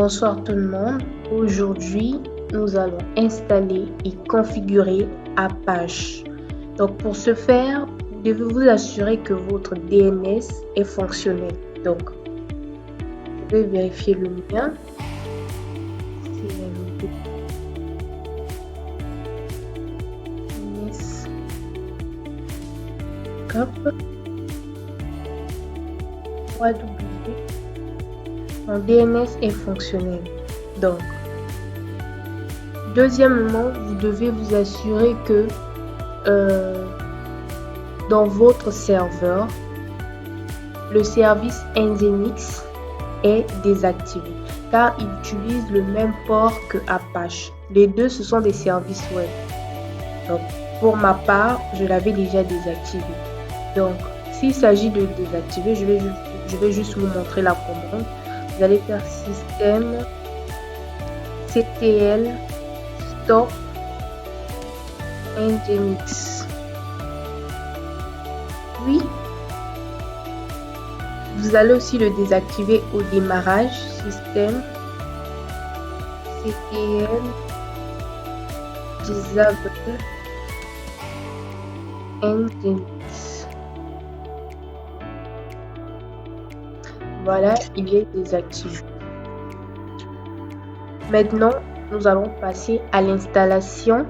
Bonsoir tout le monde. Aujourd'hui, nous allons installer et configurer Apache. Donc pour ce faire, vous devez vous assurer que votre DNS est fonctionnel. Donc, je vais vérifier le mien. Mon DNS est fonctionnel. Donc, deuxièmement, vous devez vous assurer que dans votre serveur, le service Nginx est désactivé car il utilise le même port que Apache. Les deux, ce sont des services web. Donc, pour ma part, je l'avais déjà désactivé. Donc, s'il s'agit de désactiver, je vais juste vous montrer la commande. Vous allez faire système ctl stop nginx. Puis, vous allez aussi le désactiver au démarrage. Système ctl disable nginx. Voilà, il est désactivé. Maintenant, nous allons passer à l'installation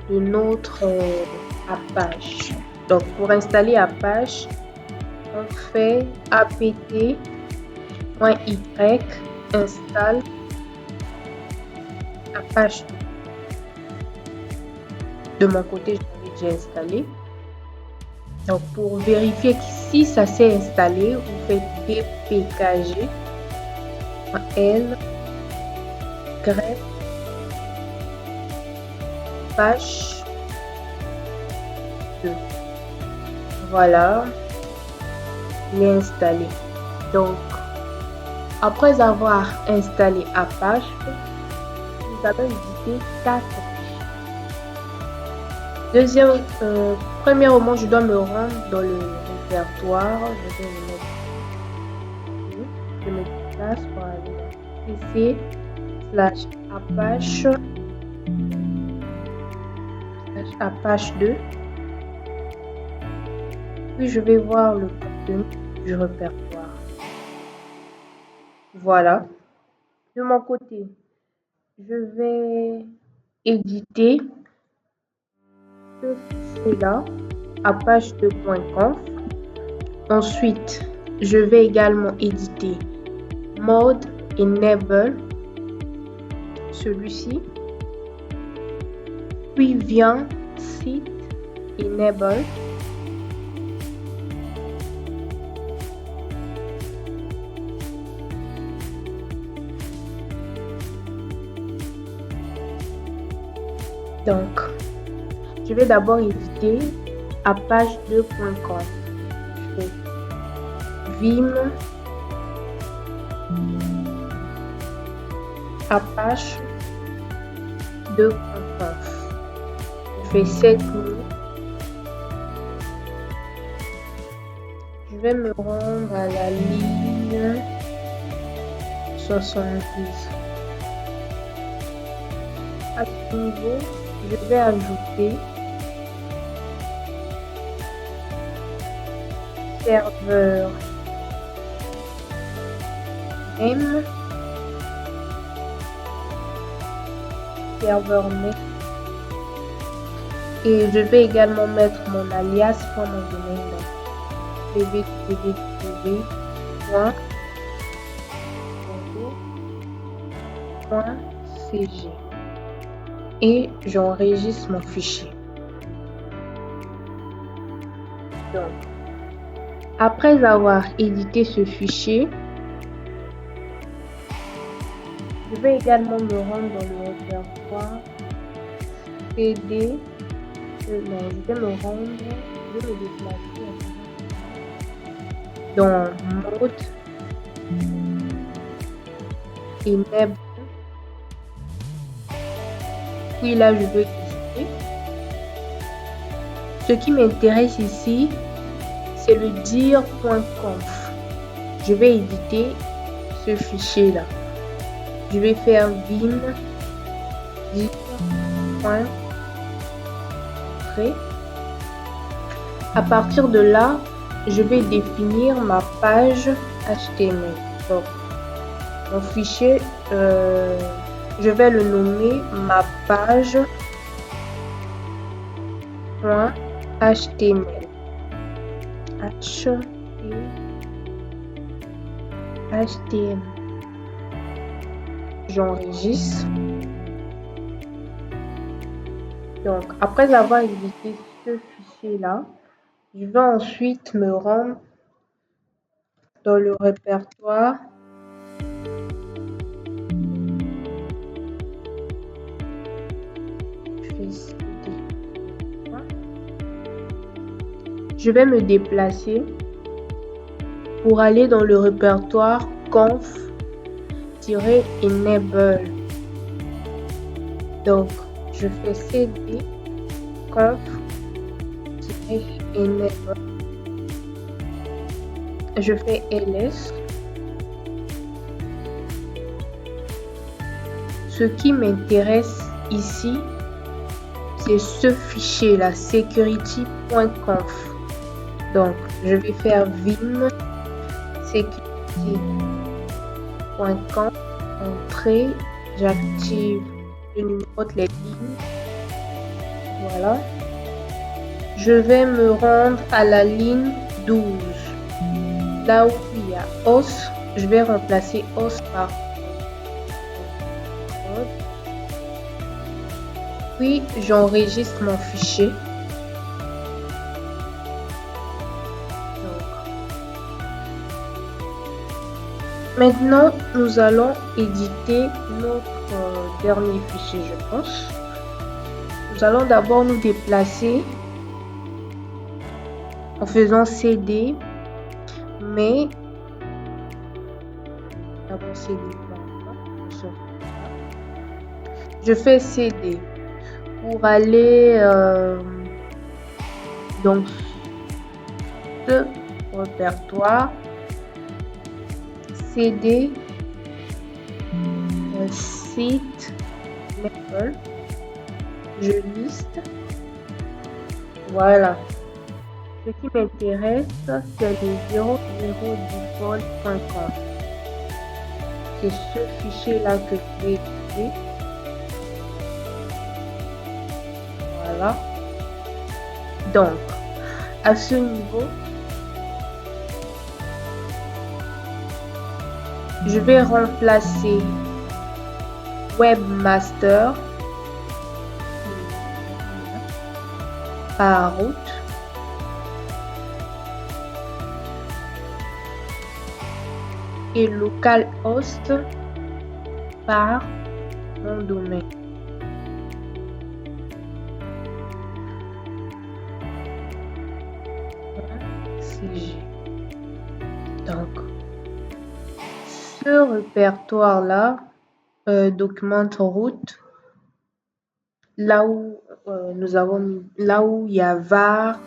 de notre Apache. Donc, pour installer Apache, on fait apt-y install Apache. De mon côté, je l'avais déjà installé. Donc, pour vérifier que si ça s'est installé, vous faites dpkg l grep Apache 2. Voilà, il est installé. Donc, après avoir installé Apache, nous allons éditer 4 fichiers. Premièrement, je dois me rendre dans le répertoire. Je me déplace pour aller dans pc/apache 2. Puis je vais voir le contenu du répertoire. Voilà. De mon côté, je vais éditer ce fichier-là, apache2.conf. Ensuite, je vais également éditer mode enable, celui-ci. Puis vient site enable. Donc, je vais d'abord éditer apache2.conf. Je fais vim apache2.conf. Je fais setnew. Je vais me rendre à la ligne 70. À ce niveau, je vais ajouter serveur name, et je vais également mettre mon alias pour mon domaine www.cg et j'enregistre mon fichier. Donc, après avoir édité ce fichier, je vais également me rendre dans le répertoire cd. Je vais me déplacer dans mode enable. Puis là, je vais tester. Ce qui m'intéresse ici, c'est le dir.conf. Je vais éditer ce fichier là. Je vais faire vim dire.entrée. À partir de là, je vais définir ma page HTML. Donc, mon fichier, je vais le nommer ma page .html. HTML. J'enregistre. Donc, après avoir édité ce fichier-là, je vais ensuite me rendre dans le répertoire je vais me déplacer pour aller dans le répertoire conf-enable. Donc, je fais cd conf-enable. Je fais ls. Ce qui m'intéresse ici, c'est ce fichier là, security.conf. Donc, je vais faire vim security.conf, entrée, j'active le numéro de les lignes. Voilà. Je vais me rendre à la ligne 12. Là où il y a os, je vais remplacer os par puis j'enregistre mon fichier. Maintenant, nous allons éditer notre dernier fichier, je pense. Nous allons d'abord nous déplacer en faisant cd, mais d'abord cd. Je fais cd pour aller dans ce répertoire. cd site level, je liste. Voilà. Ce qui m'intéresse, c'est le 00default.conf. C'est ce fichier là que je vais utiliser. Voilà. Donc, à ce niveau, je vais remplacer webmaster par route et localhost par mon domaine. Donc, ce répertoire là documente route, là où nous avons mis, là où il y a var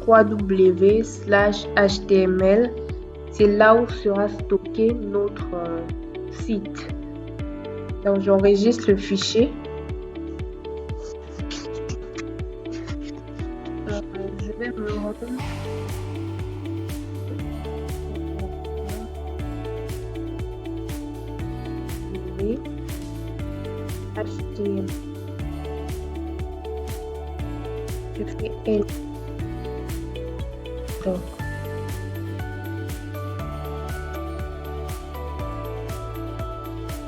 3w/html, c'est là où sera stocké notre site. Donc j'enregistre le fichier. Je vais me rendre HTML. Je fais L. Donc,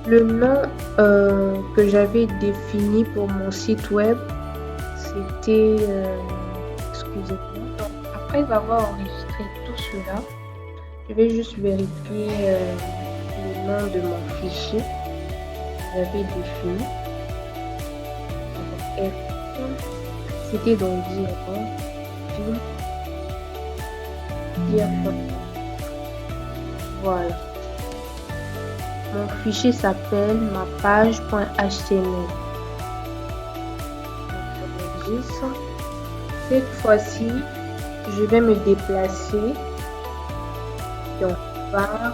le nom que j'avais défini pour mon site web, c'était excusez-moi. Donc, après avoir enregistré tout cela, je vais juste vérifier le nom de mon fichier. J'avais défini. C'était donc dire. Voilà. Mon fichier s'appelle ma page.html. Cette fois-ci, je vais me déplacer donc par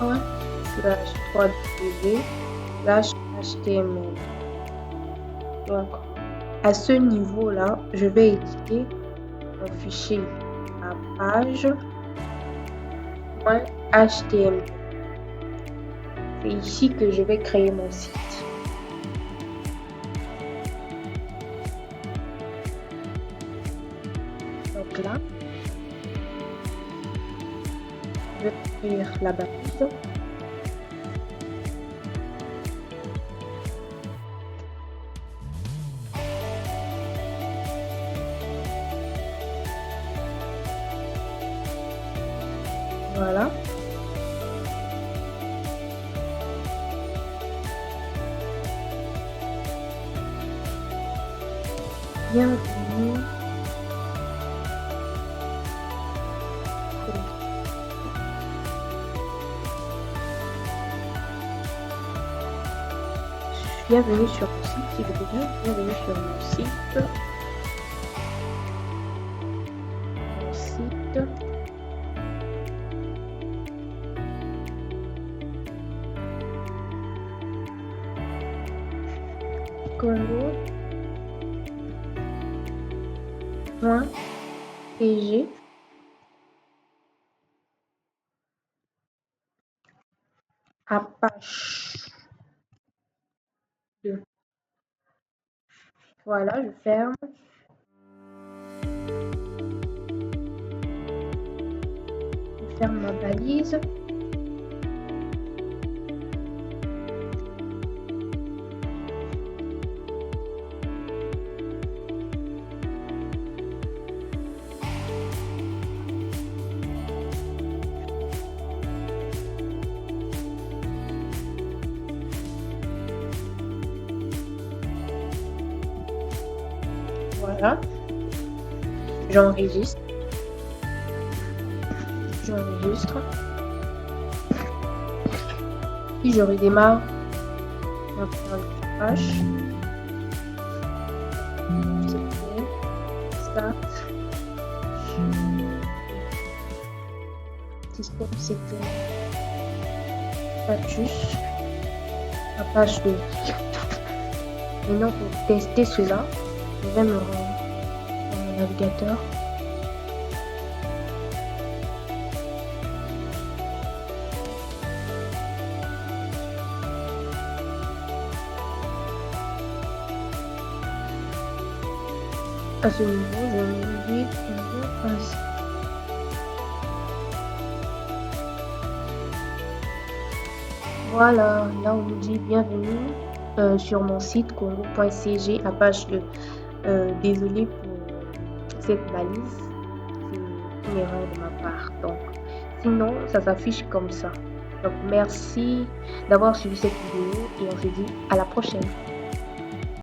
/3w/html. Donc, à ce niveau-là, je vais éditer mon fichier à page.html. C'est ici que je vais créer mon site. Donc là, je vais écrire la balise. Voilà. Bienvenue. Bienvenue sur mon site, s'il vous plaît. Bienvenue sur mon site. Congo.pg Apache 2. Voilà, je ferme. Je ferme ma balise. Voilà. J'enregistre. Puis je redémarre ma page. Start. Système c'était status. La page 2. Maintenant pour tester cela, je vais me rendre dans mon navigateur. À ce niveau, je vais passer. Voilà, là on nous dit bienvenue sur mon site congo.cg à page 2. Désolé pour cette balise, c'est une erreur de ma part. Donc, sinon, ça s'affiche comme ça. Donc, merci d'avoir suivi cette vidéo et on se dit à la prochaine.